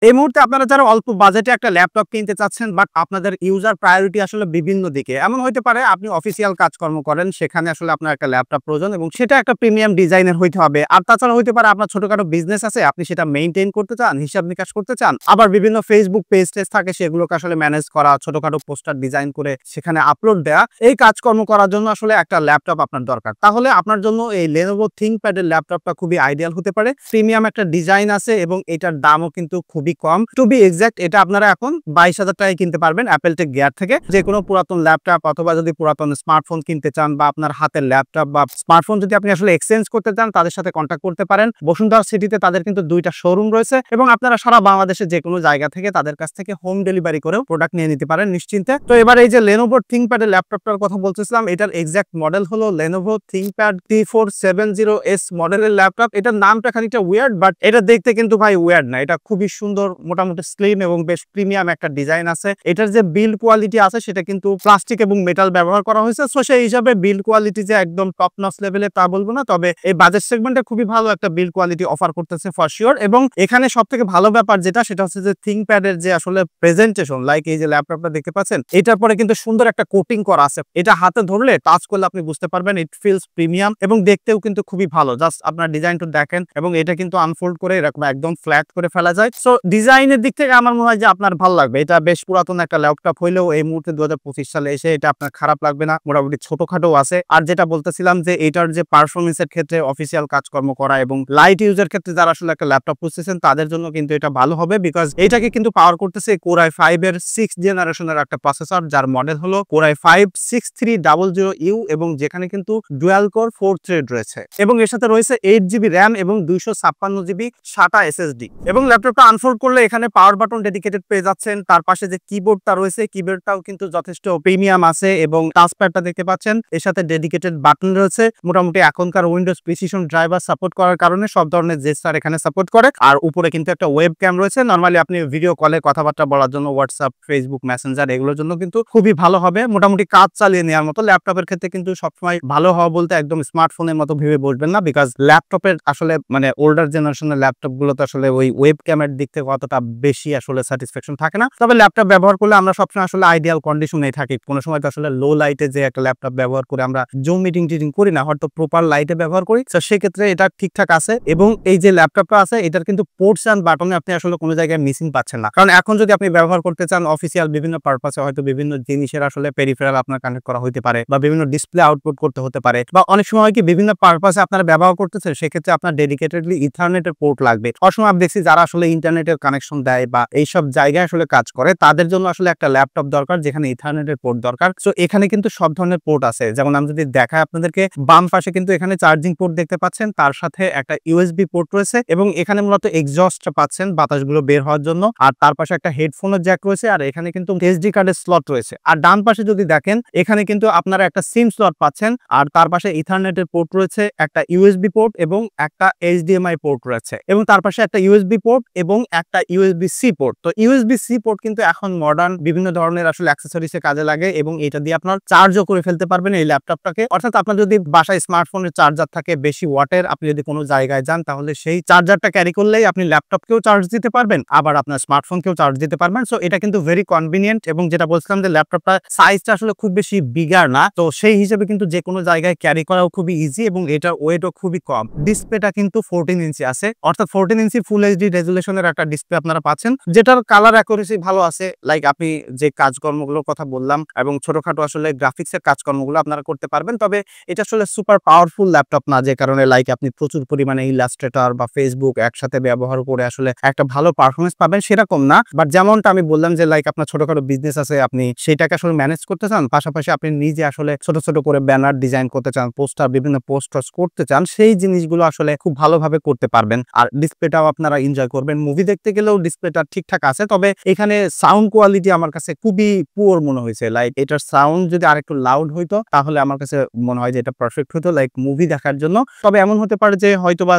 এই মুহূর্তে আপনারা যারা অল্প বাজেটে একটা ল্যাপটপ কিনতে চাচ্ছেন বাট আপনাদের ইউজার প্রায়োরিটি আসলে বিভিন্ন দিকে। এমন হইতে পারে আপনি অফিসিয়াল কাজকর্ম করেন, সেখানে আসলে আপনার একটা ল্যাপটপ প্রয়োজন এবং সেটা একটা প্রিমিয়াম ডিজাইনের হইতে হবে। আর তাছাড়া হইতে পারে আপনার ছোটখাটো বিজনেস আছে, আপনি সেটা মেইনটেইন করতে চান, হিসাব নিকাশ করতে চান। আবার বিভিন্ন Facebook পেজ-টেজ থাকে, সেগুলোকে আসলে ম্যানেজ করা, ছোটখাটো পোস্টার ডিজাইন করে সেখানে আপলোড দেয়া। এই কাজকর্ম করার জন্য আসলে একটা ল্যাপটপ আপনার দরকার। তাহলে আপনার জন্য এই Lenovo ThinkPad এর ল্যাপটপটা খুবই আইডিয়াল হতে পারে। প্রিমিয়াম একটা ডিজাইন আছে এবং এটার দামও কিন্তু খুবই কম। টু বি এক্সাক্ট এটা আপনারা এখন 22,000 টাকায় কিনতে পারবেন অ্যাপল টেক গিয়ার থেকে। যেকোনো পুরাতন ল্যাপটপ অথবা যদি পুরাতন স্মার্টফোন কিনতে চান বা আপনার হাতের ল্যাপটপ বা স্মার্টফোন যদি আপনি আসলে এক্সচেঞ্জ করতে চান, তাদের সাথে কন্টাক্ট করতে পারেন। বসুন্ধরা সিটিতে তাদের কিন্তু 2টা শোরুম রয়েছে এবং আপনারা সারা বাংলাদেশে যেকোনো জায়গা থেকে তাদের কাছ থেকে হোম ডেলিভারি করেও প্রোডাক্ট নিয়ে নিতে পারেন নিশ্চিন্তে। তো এবার এই যে Lenovo ThinkPad এর ল্যাপটপটার কথা বলতেছিলাম, এটার এক্সাক্ট মডেল হলো Lenovo ThinkPad T470S মডেলের ল্যাপটপ। এটার নামটা খানিকটা উইয়ার্ড, বাট এটা দেখতে কিন্তু ভাই উইয়ার্ড না। এটা খুবই সুন্দর, মোটামুটি স্লিম এবং বেশ প্রিমিয়াম একটা ডিজাইন আছে। এটার যে বিল্ড কোয়ালিটি আছে সেটা কিন্তু প্লাস্টিক এবং মেটাল ব্যবহার করা হয়েছে। সো সেই হিসাবে বিল্ড কোয়ালিটি যে একদম টপ নচ লেভেলে তা বলবো না, তবে এই বাজেট সেগমেন্টে খুবই ভালো একটা বিল্ড কোয়ালিটি অফার করতেছে ফর শিওর। এবং এখানে সবথেকে ভালো ব্যাপার যেটা, সেটা হচ্ছে যে ThinkPad এর যে আসলে প্রেজেন্টেশন, লাইক এই যে ল্যাপটপটা দেখতে পাচ্ছেন, এটার পরে কিন্তু সুন্দর একটা কোটিং করা আছে। এটা হাতে ধরলে টাচ করলে আপনি বুঝতে পারবেন ইট ফিলস প্রিমিয়াম এবং দেখতেও কিন্তু খুবই ভালো। জাস্ট আপনার ডিজাইনটা দেখেন এবং এটা কিন্তু আনফোল্ড করে এরকম একদম ফ্ল্যাট করে ফেলা যায়। সো ডিজাইনের দিক থেকে আমার মনে হয় যে আপনার ভালো লাগবে। এটা বেশ পুরাতন একটা ল্যাপটপ হইলেও এই মুহূর্তে 2025 সালে এসে এটা আপনার খারাপ লাগবে না, মোটামুটি ছোটখাটো আছে। আর যেটা বলতেছিলাম যে এটার যে পারফরমেন্সের ক্ষেত্রে অফিসিয়াল কাজকর্ম করা এবং লাইট ইউজের ক্ষেত্রে যারা আসলে একটা ল্যাপটপ খুঁজতেছেন তাদের জন্য কিন্তু এটা ভালো হবে, বিকজ এটাকে কিন্তু পাওয়ার করতেছে Core i5 এর 6th জেনারেশনের একটা প্রসেসর, যার মডেল হলো Core i5-6300U এবং যেখানে কিন্তু ডুয়াল কোর 4 থ্রেড রয়েছে এবং এর সাথে রয়েছে 8GB RAM এবং 256GB SATA SSD। এবং ল্যাপটপটা আনফোল্ড করলে এখানে পাওয়ার বাটন ডেডিকেটেড পেয়ে যাচ্ছেন। তার পাশে যে কিবোর্ডটা রয়েছে, কিবোর্ডটাও কিন্তু যথেষ্ট প্রিমিয়াম আছে এবং টাচপ্যাডটা দেখতে পাচ্ছেন, এর সাথে ডেডিকেটেড বাটন রয়েছে। মোটামুটি এখনকার উইন্ডোজ প্রিসিশন ড্রাইভার সাপোর্ট করার কারণে সব ধরনের জেস্টার এখানে সাপোর্ট করে। আর উপরে কিন্তু একটা ওয়েব ক্যাম রয়েছে। নরমালি আপনি ভিডিও কলে কথাবার্তা বলার জন্য হোয়াটসঅ্যাপ, ফেসবুক মেসেঞ্জার এগুলোর জন্য কিন্তু খুবই ভালো হবে। মোটামুটি কাজ চালিয়ে নেওয়ার মতো। ল্যাপটপের ক্ষেত্রে কিন্তু সবসময় ভালো হওয়া বলতে একদম স্মার্টফোনের মতো ভেবে বসবেন না, বিকজ ল্যাপটপের আসলে মানে ওল্ডার জেনারেশনের ল্যাপটপ গুলোতে আসলে ওই ওয়েব ক্যামের দিক থেকে অতটা বেশি আসলে স্যাটিসফ্যাকশন থাকে না। তবে ল্যাপটপ ব্যবহার করলে আমরা সবসময় আসলে আইডিয়াল কন্ডিশনেই থাকি। কোনো সময় তো আসলে লো লাইটে যে একটা ল্যাপটপ ব্যবহার করে আমরা জুম মিটিং টিটিং করি না, হয়তো প্রপার লাইটে ব্যবহার করি। তো সেক্ষেত্রে এটা ঠিকঠাক আছে এবং এই যে ল্যাপটপটা আছে এটার কিন্তু পোর্টস এন্ড বাটনে আপনি আসলে কোনো জায়গায় মিসিং পাচ্ছেন না। কারণ এখন যদি আপনি ব্যবহার করতে চান অফিসিয়াল বিভিন্ন পারপাসে, হয়তো বিভিন্ন জিনিসের আসলে পেরিফেরাল আপনার কানেক্ট করা হইতে পারে বা বিভিন্ন ডিসপ্লে আউটপুট করতে হতে পারে, বা অনেক সময় কি বিভিন্ন পারপাসে আপনারা ব্যবহার করতেছেন, সেক্ষেত্রে আপনার ডেডিকেটেডলি ইথারনেটের পোর্ট লাগবে। অসময় আমি দেখছি যারা আসলে ইন্টারনেটের কানেকশন দেয় বা এইসব জায়গায় আসলে কাজ করে, তাদের জন্য আসলে একটা ল্যাপটপ দরকার যেখানে ইথারনেটের পোর্ট দরকার। সো এখানে কিন্তু সব ধরনের পোর্ট আছে। যেমন আমি যদি দেখাই আপনাদেরকে, বাম পাশে কিন্তু এখানে চার্জিং পোর্ট দেখতে পাচ্ছেন, তার সাথে একটা ইউএসবি পোর্ট রয়েছে এবং এখানে মূলত এক্সজস্ট পাচ্ছেন বাতাসগুলো বের হওয়ার জন্য। আর তার পাশে একটা হেডফোনের জ্যাক রয়েছে আর এখানে কিন্তু এসডি কার্ডের স্লট রয়েছে। আর ডান পাশে যদি দেখেন, এখানে কিন্তু আপনারা একটা সিম স্লট পাচ্ছেন আর তার পাশে ইথারনেটের পোর্ট রয়েছে, একটা ইউএসবি পোর্ট এবং একটা এইচডিএমআই পোর্ট রয়েছে এবং তার পাশে একটা ইউএসবি পোর্ট এবং একটা ইউএসবি সি পোর্ট। তো ইউএসবি সি পোর্ট কিন্তু এখন মডার্ন বিভিন্ন ধরনের আসলে অ্যাক্সেসরিজে কাজে লাগে এবং এটা দিয়ে আপনার চার্জও করে ফেলতে পারবেন এই ল্যাপটপটাকে। অর্থাৎ আপনার যদি বাসায় স্মার্টফোনের চার্জার থাকে বেশি ওয়াটের, আপনি যদি কোনো জায়গায় যান তাহলে সেই চার্জারটা ক্যারি করলেই আপনি ল্যাপটপকেও চার্জ দিতে পারবেন, আবার আপনার স্মার্টফোনকেও চার্জ দিতে পারবেন। সো এটা কিন্তু ভেরি কনভিনিয়েন্ট এবং যেটা বলছিলাম যে ল্যাপটপটা সাইজটা আসলে খুব বেশি বিগার না, তো সেই হিসেবে কিন্তু যে কোনো জায়গায় ক্যারি করাও খুবই ইজি এবং এটার ওয়েটও খুবই কম। ডিসপ্লেটা কিন্তু 14 ইঞ্চি আছে, অর্থাৎ 14 ইঞ্চি ফুল এইচডি রেজুলেশনের একটা ডিসপ্লে আপনারা পাচ্ছেন, যেটার কালার অ্যাকুরেসি ভালো আছে। লাইক আপনি যে কাজকর্মগুলোর কথা বললাম এবং ছোটখাটো আসলে গ্রাফিক্সের কাজকর্মগুলো আপনারা করতে পারবেন। তবে এটা আসলে সুপার পাওয়ারফুল ল্যাপটপ না, যে কারণে লাইক আপনি প্রচুর পরিমাণে ইলাস্ট্রেটর বা ফেসবুক একসাথে ব্যবহার করে আসলে একটা ভালো পারফরমেন্স পাবেন সেরকম না। বাট যেমনটা আমি বললাম যে লাইক আপনার ছোটখাটো বিজনেস আছে, আপনি সেটাকে আসলে ম্যানেজ করতে চান, পাশাপাশি আপনি নিজে আসলে ছোট ছোট করে ব্যানার ডিজাইন করতে চান, পোস্টার বিভিন্ন পোস্টার করতে চান, সেই জিনিসগুলো আসলে খুব ভালোভাবে করতে পারবেন। আর ডিসপ্লেটাও আপনারা এনজয় করবেন। মুভি দেখতে গেলেও ডিসপ্লেটা ঠিকঠাক আছে, তবে এখানে সাউন্ড কোয়ালিটি আমার কাছে খুবই পুয়ার মনে হয়েছে। লাইক এটার সাউন্ড যদি আরেকটু লাউড হইতো তাহলে আমার কাছে মনে হয় যে এটা পারফেক্ট হতো লাইক মুভি দেখার জন্য। তবে এমন হতে পারে যে হয়তো বা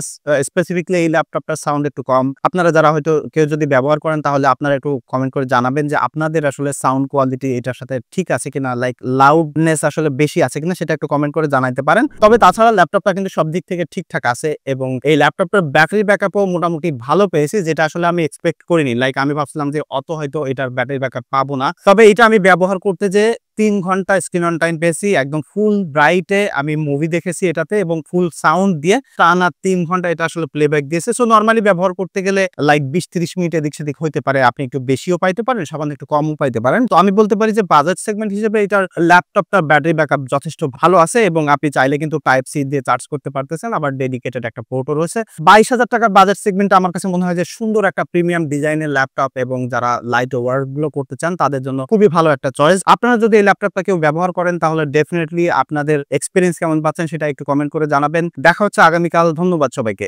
স্পেসিফিকলি এই ল্যাপটপটার সাউন্ড একটু কম। আপনারা যারা হয়তো কেউ যদি ব্যবহার করেন তাহলে আপনারা একটু কমেন্ট করে জানাবেন যে আপনাদের আসলে সাউন্ড কোয়ালিটি এটার সাথে ঠিক আছে কিনা, লাইক লাউডনেস আসলে বেশি আছে কিনা, সেটা একটু কমেন্ট করে জানাইতে পারেন। তবে তাছাড়া ল্যাপটপটা কিন্তু সব দিক থেকে ঠিকঠাক আছে এবং এই ল্যাপটপটার ব্যাটারি ব্যাকআপও মোটামুটি ভালো পেয়েছি, যেটা আসলে আমি এক্সপেক্ট করিনি। লাইক আমি ভাবছিলাম যে অত হয়তো এটার ব্যাটারি ব্যাকআপ পাবো না। তবে এটা আমি ব্যবহার করতে যেয়ে ৩ ঘন্টা স্ক্রিন অন টাইম পেয়েছি। একদম ফুল ব্রাইটে আমি মুভি দেখেছি এটাতে এবং ফুল সাউন্ড দিয়ে টানা ৩ ঘন্টা এটা আসলে প্লেব্যাক দিয়েছে। সো নরমালি ব্যবহার করতে গেলে লাইক ২০-৩০ মিনিট এদিক সেদিক হইতে পারে। আপনি একটু বেশিও পাইতে পারেন, সামান্য একটু কমও পাইতে পারেন। তো আমি বলতে পারি যে বাজেট সেগমেন্ট হিসেবে এটার ল্যাপটপটার ব্যাটারি ব্যাকআপ যথেষ্ট ভালো আছে এবং আপনি চাইলে কিন্তু টাইপ সি দিয়ে চার্জ করতে পারতেছেন। আবার ডেডিকেটেড একটা পোর্টও রয়েছে। ২২,০০০ টাকার বাজেট সেগমেন্টে আমার কাছে মনে হয় যে সুন্দর একটা প্রিমিয়াম ডিজাইনের ল্যাপটপ এবং যারা লাইট ওয়ার্ক গুলো করতে চান তাদের জন্য খুবই ভালো একটা চয়েস। আপনারা যদি এই ল্যাপটপটা কেউ ব্যবহার করেন তাহলে ডেফিনিটলি আপনাদের এক্সপেরিয়েন্স কেমন পাচ্ছেন সেটা একটু কমেন্ট করে জানাবেন। দেখা হচ্ছে আগামীকাল। ধন্যবাদ সবাইকে।